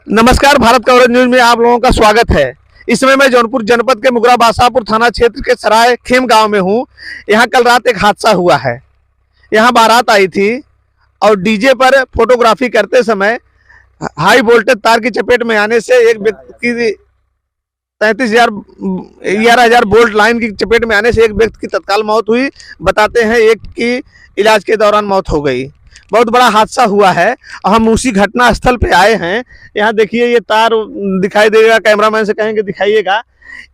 नमस्कार, Bharat coverage news में आप लोगों का स्वागत है। इस समय मैं जौनपुर जनपद के मुगरा बासापुर थाना क्षेत्र के सराय खेम गांव में हूं। यहां कल रात एक हादसा हुआ है। यहां बारात आई थी और डीजे पर फोटोग्राफी करते समय हाई वोल्टेज तार की चपेट में आने से एक व्यक्ति की 11,000 वोल्ट लाइन की चपेट में आने से एक व्यक्ति की तत्काल मौत हुई। बताते हैं एक की इलाज के दौरान मौत हो गई। बहुत बड़ा हादसा हुआ है। हम उसी घटना स्थल पे आए हैं। यहाँ देखिए, ये तार दिखाई देगा, कैमरामैन से कहेंगे दिखाइएगा।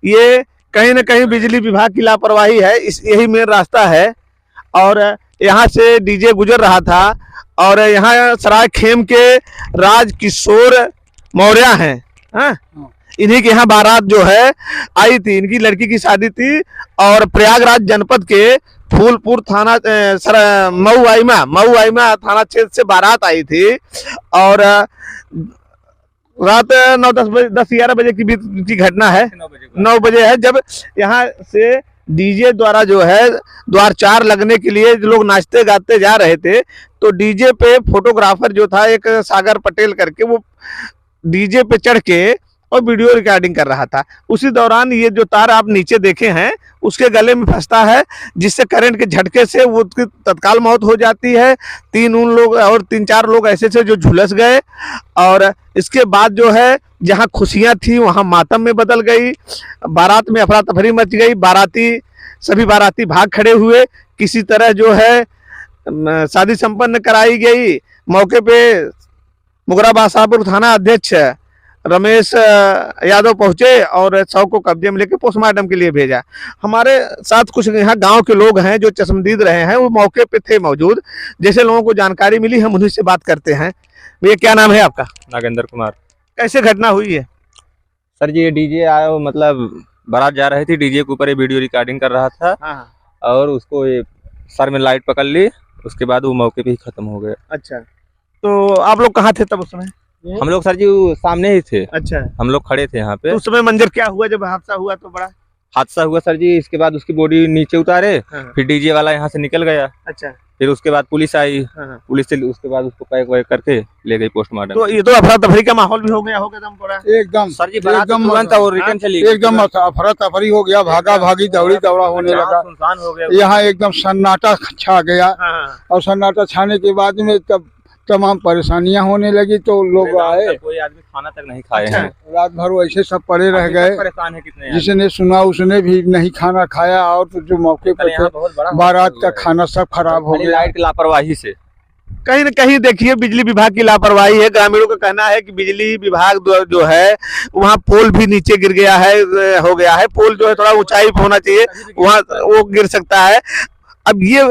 ये कहीं ना कहीं बिजली विभाग की लापरवाही है। यही मेन रास्ता है और यहाँ से डीजे गुजर रहा था और यहाँ सराय खेम के राजकिशोर मौर्य हैं। हाँ, इन्हीं के यहाँ बारात जो है आई थी। इनकी लड़की की शादी थी और प्रयागराज जनपद के फूलपुर थाना मऊआइमा थाना क्षेत्र से बारात आई थी और रात 9-10-11 बजे की बीच की घटना है। 9 बजे है जब यहाँ से डीजे द्वारा जो है द्वार 4 लगने के लिए लोग नाचते गाते जा रहे थे। तो डीजे पे फोटोग्राफर जो था एक सागर पटेल करके, वो डीजे पे चढ़ के और वीडियो रिकॉर्डिंग कर रहा था। उसी दौरान ये जो तार आप नीचे देखे हैं उसके गले में फंसता है, जिससे करंट के झटके से वो उसकी तत्काल मौत हो जाती है। 3-4 लोग ऐसे थे जो झुलस गए और इसके बाद जो है जहां खुशियां थी वहां मातम में बदल गई। बारात में अफरा तफरी मच गई। सभी बाराती भाग खड़े हुए। किसी तरह जो है शादी संपन्न कराई गई। मौके पे मुगरा बासापुर थाना अध्यक्ष रमेश यादव पहुंचे और शव को कब्जे में लेकर पोस्टमार्टम के लिए भेजा। हमारे साथ कुछ यहाँ गांव के लोग हैं जो चश्मदीद रहे हैं, वो मौके पे थे मौजूद। जैसे लोगों को जानकारी मिली हम उन्हीं से बात करते हैं। भैया, क्या नाम है आपका? नागेंद्र कुमार। कैसे घटना हुई है? सर जी, ये डीजे आया, मतलब बारात जा रही थी, डीजे के ऊपर ये वीडियो रिकॉर्डिंग कर रहा था। हाँ। और उसको ये सर में लाइट पकड़ ली, उसके बाद वो मौके पे ही खत्म हो गया। अच्छा, तो आप लोग कहाँ थे तब उस समय? हम लोग सर जी सामने ही थे। अच्छा, हम लोग खड़े थे यहाँ पे। तो उस समय मंजर क्या हुआ जब हादसा हुआ? तो बड़ा हादसा हुआ सर जी। इसके बाद उसकी बॉडी नीचे उतारे। हाँ। फिर डीजे वाला यहाँ से निकल गया। अच्छा, फिर उसके बाद पुलिस आई। हाँ। पुलिस से उसके बाद उसको पैक वैक करके ले गई पोस्टमार्टम। तो ये तो अफरा तफरी का माहौल भी हो गया होगा एकदम पूरा। एकदम सर जी, बारात तुरंत और रिटर्न चली गई। एकदम अफरा तफरी हो गया, भागा भागी दौड़ी दौड़ा होने लगा। सुनसान हो गया। यहाँ एकदम सन्नाटा छा गया। हाँ। और सन्नाटा छाने के बाद में तब तमाम परेशानियां होने लगी। तो लोग आए, कोई आदमी खाना तक नहीं खाए अच्छा। हैं। रात भर वैसे सब पड़े रह गए। परेशान है कितने। जिसने सुना उसने भी नहीं खाना खाया और जो मौके पर थे बारात का खाना सब खराब हो गया। लाइट लापरवाही से। कहीं न कहीं देखिए बिजली विभाग की लापरवाही है। ग्रामीणों का कहना है कि बिजली विभाग जो है वहाँ पोल भी नीचे गिर गया है, हो गया है। पोल जो है थोड़ा ऊंचाई पे होना चाहिए, वहाँ वो गिर सकता है। अब ये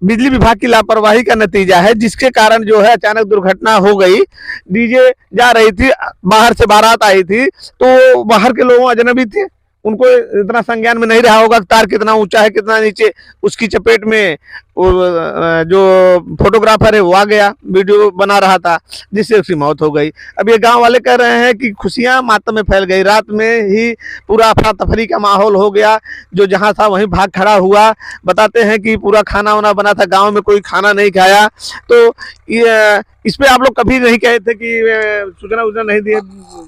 बिजली विभाग की लापरवाही का नतीजा है, जिसके कारण जो है अचानक दुर्घटना हो गई। डीजे जा रही थी, बाहर से बारात आई थी, तो बाहर के लोग अजनबी थे, उनको इतना संज्ञान में नहीं रहा होगा तार कितना ऊंचा है कितना नीचे। उसकी चपेट में जो फोटोग्राफर है वो आ गया, वीडियो बना रहा था, जिससे उसकी मौत हो गई। अब ये गांव वाले कह रहे हैं कि खुशियां मातम में फैल गई। रात में ही पूरा अफरा तफरी का माहौल हो गया। जो जहां था वहीं भाग खड़ा हुआ। बताते हैं कि पूरा खाना वाना बना था, गांव में कोई खाना नहीं खाया। तो इस पे आप लोग कभी नहीं कहे थे कि सूचना नहीं दिए?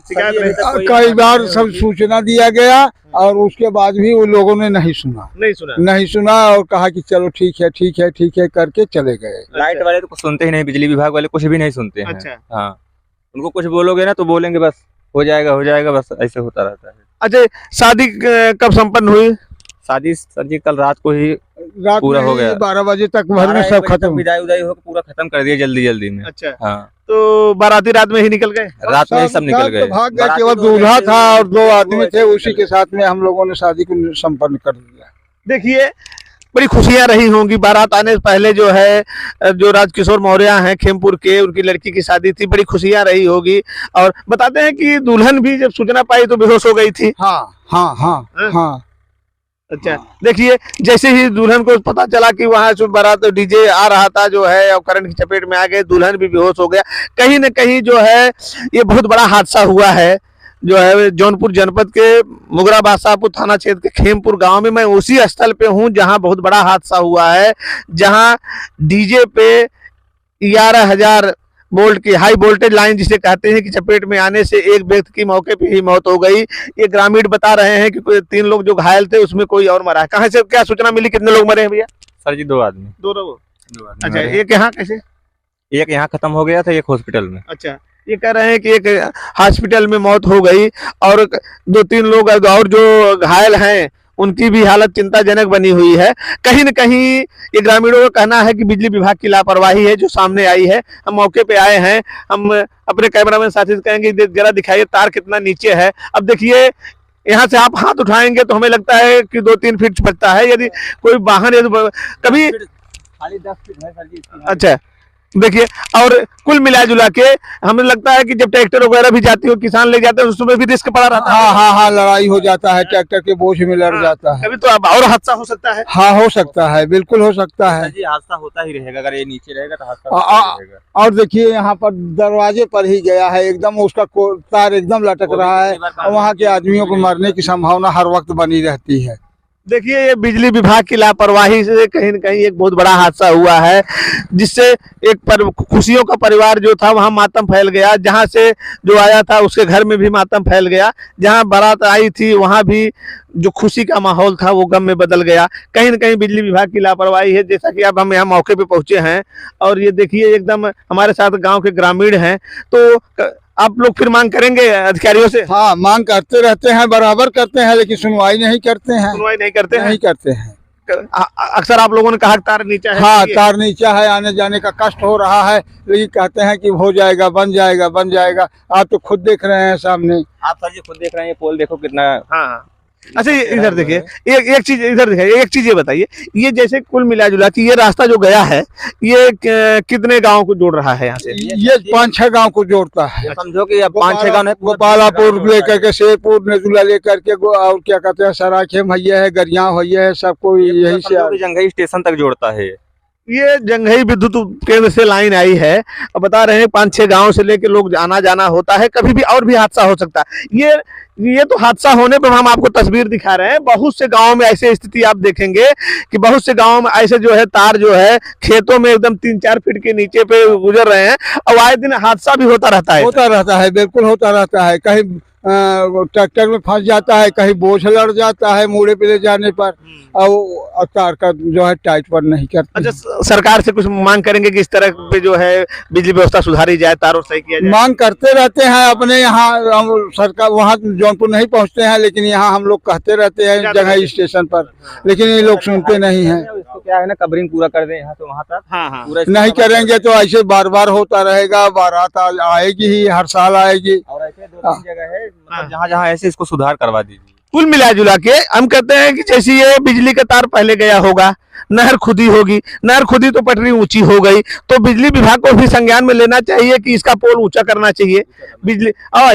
शिकायत कई बार सब सूचना दिया गया और उसके बाद भी वो लोगों ने नहीं सुना और कहा कि चलो ठीक है करके चले गए। लाइट वाले तो कुछ सुनते ही नहीं, बिजली विभाग वाले कुछ भी नहीं सुनते हैं। अच्छा। हाँ, उनको कुछ बोलोगे ना तो बोलेंगे बस हो जाएगा, बस ऐसे होता रहता है। अच्छा, शादी कब संपन्न हुई? शादी सर जी कल रात को ही रात पूरा हो गया। 12 बजे तक भर में सब खत्म, विदाई हो पूरा खत्म कर दिया जल्दी में। अच्छा। हाँ, तो बाराती रात में ही निकल गए? रात में सब निकल गए। भाग गए, केवल दूल्हा था और 2 आदमी थे, उसी के साथ में हम लोगों ने शादी को संपन्न कर दिया। देखिए, बड़ी खुशियां रही होंगी। बारात आने से पहले जो है जो राजकिशोर मौर्य हैं खेमपुर के, उनकी लड़की की शादी थी, बड़ी खुशियां रही होगी। और बताते हैं कि दुल्हन भी जब सूचना पाई तो बेहोश हो गई थी। हाँ। अच्छा, देखिए, जैसे ही दुल्हन को पता चला कि वहां से बारात डीजे आ रहा था जो है और करंट की चपेट में आ गए, दुल्हन भी बेहोश हो गया। कहीं न कहीं जो है ये बहुत बड़ा हादसा हुआ है। जो है जौनपुर जनपद के मुगरा बासापुर थाना क्षेत्र के खेमपुर गांव में मैं उसी स्थल पे हूं जहां बहुत बड़ा हादसा हुआ है, जहां डीजे पे 11,000 वोल्ट की हाई वोल्टेज लाइन जिसे कहते हैं कि चपेट में आने से एक व्यक्ति की मौके पे ही मौत हो गई। ये ग्रामीण बता रहे हैं कि 3 लोग जो घायल थे उसमें कोई और मरा है। कहाँ से क्या सूचना मिली, कितने लोग मरे हैं भैया? सर जी 2 आदमी। 2 लोग। अच्छा, मरे। एक यहाँ कैसे? एक यहाँ खत्म हो गया था, एक हॉस्पिटल में। अच्छा, ये कह रहे हैं कि एक हॉस्पिटल में मौत हो गई और 2-3 लोग और जो घायल हैं उनकी भी हालत चिंताजनक बनी हुई है। कहीं न कहीं ये ग्रामीणों का कहना है कि बिजली विभाग की लापरवाही है जो सामने आई है। हम मौके पे आए हैं, हम अपने कैमरामैन साथी से कहेंगे जरा दिखाइए तार कितना नीचे है। अब देखिए यहाँ से आप हाथ उठाएंगे तो हमें लगता है कि 2-3 फीट बचता है। यदि कोई वाहन यदि कभी खाली 10 फीट है सर जी। अच्छा देखिए, और कुल मिला जुला के हमें लगता है कि जब ट्रैक्टर वगैरह भी जाती हो, किसान ले जाते हैं, उसमें भी रिस्क पड़ा रहता है। हाँ, लड़ाई हो जाता है, ट्रैक्टर के बोझ में लड़ जाता है। कभी तो अब और हादसा हो सकता है। हाँ, हो सकता है, बिल्कुल हो सकता है। जी हादसा होता ही रहेगा, अगर ये नीचे रहेगा तो हादसा होता ही रहेगा। और देखिए यहाँ पर दरवाजे पर ही गया है, एकदम उसका तार एकदम लटक रहा है और वहाँ के आदमियों को मरने की संभावना हर वक्त बनी रहती है। देखिए, ये बिजली विभाग की लापरवाही से कहीं न कहीं एक बहुत बड़ा हादसा हुआ है, जिससे एक खुशियों का परिवार जो था वहां मातम फैल गया। जहां से जो आया था उसके घर में भी मातम फैल गया। जहां बारात आई थी वहां भी जो खुशी का माहौल था वो गम में बदल गया। कहीं न कहीं बिजली विभाग की लापरवाही है। जैसा कि अब हम यहाँ मौके पे पहुंचे हैं और ये देखिए एकदम हमारे साथ गाँव के ग्रामीण हैं, तो आप लोग फिर मांग करेंगे अधिकारियों से? हाँ, मांग करते रहते हैं, बराबर करते हैं, लेकिन सुनवाई नहीं करते हैं। सुनवाई नहीं करते हैं? नहीं करते हैं। अक्सर आप लोगों ने कहा तार नीचा है। हाँ, तार नीचा है, आने जाने का कष्ट हो रहा है, लेकिन कहते हैं कि हो जाएगा, बन जाएगा, बन जाएगा। आप तो खुद देख रहे हैं सामने। आप सर जी खुद देख रहे हैं, ये पोल देखो कितना। हाँ, अच्छा इधर देखिए, एक चीज इधर देखिए, एक चीज ये बताइए, ये जैसे कुल मिला जुला कि ये रास्ता जो गया है ये कितने गांव को जोड़ रहा है? यहाँ से ये 5-6 गांव को जोड़ता है। समझो कि 5-6 गाँव है। गोपालापुर लेकर के शेरपुर, नेजुला लेकर के और क्या कहते हैं, सराखेम भैया है, गरियाव भैया है, सबको यही से जंघई स्टेशन तक जोड़ता है। ये जंघई विद्युत केंद्र से लाइन आई है और बता रहे हैं 5-6 गांव से लेके लोग आना जाना होता है। कभी भी और भी हादसा हो सकता है। ये तो हादसा होने पर हम आपको तस्वीर दिखा रहे हैं। बहुत से गांवों में ऐसी स्थिति आप देखेंगे कि बहुत से गांवों में ऐसे जो है तार जो है खेतों में एकदम 3-4 फीट के नीचे पे गुजर रहे हैं और आए दिन हादसा भी होता रहता है। बिल्कुल होता रहता है। कहीं ट्रैक्टर में फंस जाता है, कहीं बोझ लड़ जाता है मोड़े पे ले जाने पर, और तार का जो है टाइट पर नहीं करते। अच्छा, सरकार से कुछ मांग करेंगे कि इस तरह पे जो है बिजली व्यवस्था सुधारी जाए, तारों सही किया जाए? मांग करते रहते हैं अपने यहाँ, हम सरकार वहाँ जौनपुर नहीं पहुँचते हैं, लेकिन यहाँ हम लोग कहते रहते हैं जंघई स्टेशन पर, लेकिन ये लोग सुनते नहीं है। इसको क्या है ना, कवरिंग पूरा कर दें यहाँ से वहाँ तक। हाँ। नहीं करेंगे तो ऐसे बार बार होता रहेगा। बारात आएगी ही, हर साल आएगी। और ऐसे 2-3 जगह है, मतलब जहाँ ऐसे इसको सुधार करवा दीजिए। कुल मिला जुला के हम कहते हैं कि जैसे ये बिजली का तार पहले गया होगा, नहर खुदी होगी, नहर खुदी तो पटरी ऊंची हो गई, तो बिजली विभाग को भी संज्ञान में लेना चाहिए कि इसका पोल ऊंचा करना चाहिए बिजली,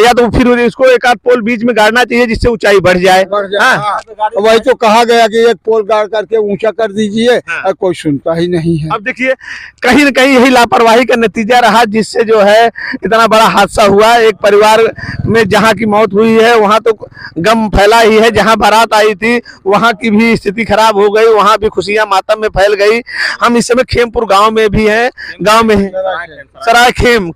या तो फिर इसको एक आध पोल बीच में गाड़ना चाहिए जिससे ऊंचाई बढ़ जाए। वही तो कहा गया कि एक पोल गाड़ करके ऊंचा कर दीजिए, कोई सुनता ही नहीं है। अब देखिए, कहीं न कहीं यही लापरवाही का नतीजा रहा जिससे जो है इतना बड़ा हादसा हुआ। एक परिवार में जहाँ की मौत हुई है वहाँ तो गम फैला ही है, जहाँ बारात आई थी वहाँ की भी स्थिति खराब हो गई, वहाँ भी खुशियां मातम में फैल गई। हम इस समय खेमपुर गांव में भी हैं, गांव में सरायखेम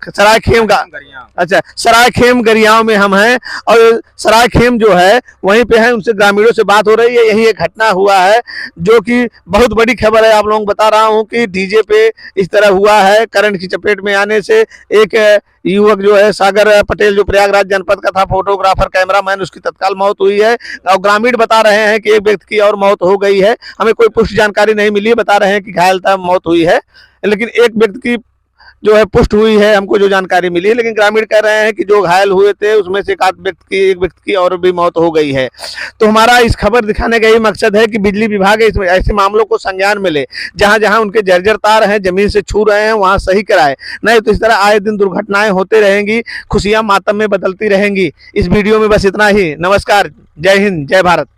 अच्छा सरायखेम गरियाव में हम हैं और सरायखेम जो है वहीं पे है। उनसे ग्रामीणों से बात हो रही है। यही एक घटना हुआ है जो कि बहुत बड़ी खबर है। आप लोगों को बता रहा हूं कि डीजे पे इस तरह हुआ है, करंट की चपेट में आने से एक युवक जो है सागर पटेल जो प्रयागराज जनपद का था, फोटोग्राफर कैमरामैन, उसकी तत्काल मौत हुई है। और ग्रामीण बता रहे हैं कि एक व्यक्ति की और मौत हो गई है। हमें कोई पुष्ट जानकारी नहीं मिली है, बता रहे हैं कि घायल था, मौत हुई है, लेकिन एक व्यक्ति की जो है पुष्ट हुई है हमको जो जानकारी मिली है। लेकिन ग्रामीण कह रहे हैं कि जो घायल हुए थे उसमें से एक व्यक्ति की और भी मौत हो गई है। तो हमारा इस खबर दिखाने का यही मकसद है कि बिजली विभाग ऐसे मामलों को संज्ञान में ले, जहां जहां उनके जर्जर तार हैं, जमीन से छू रहे हैं, वहां सही कराए, नहीं तो इस तरह आए दिन दुर्घटनाएं होते रहेंगी, खुशियां मातम में बदलती रहेंगी। इस वीडियो में बस इतना ही। नमस्कार, जय हिंद, जय भारत।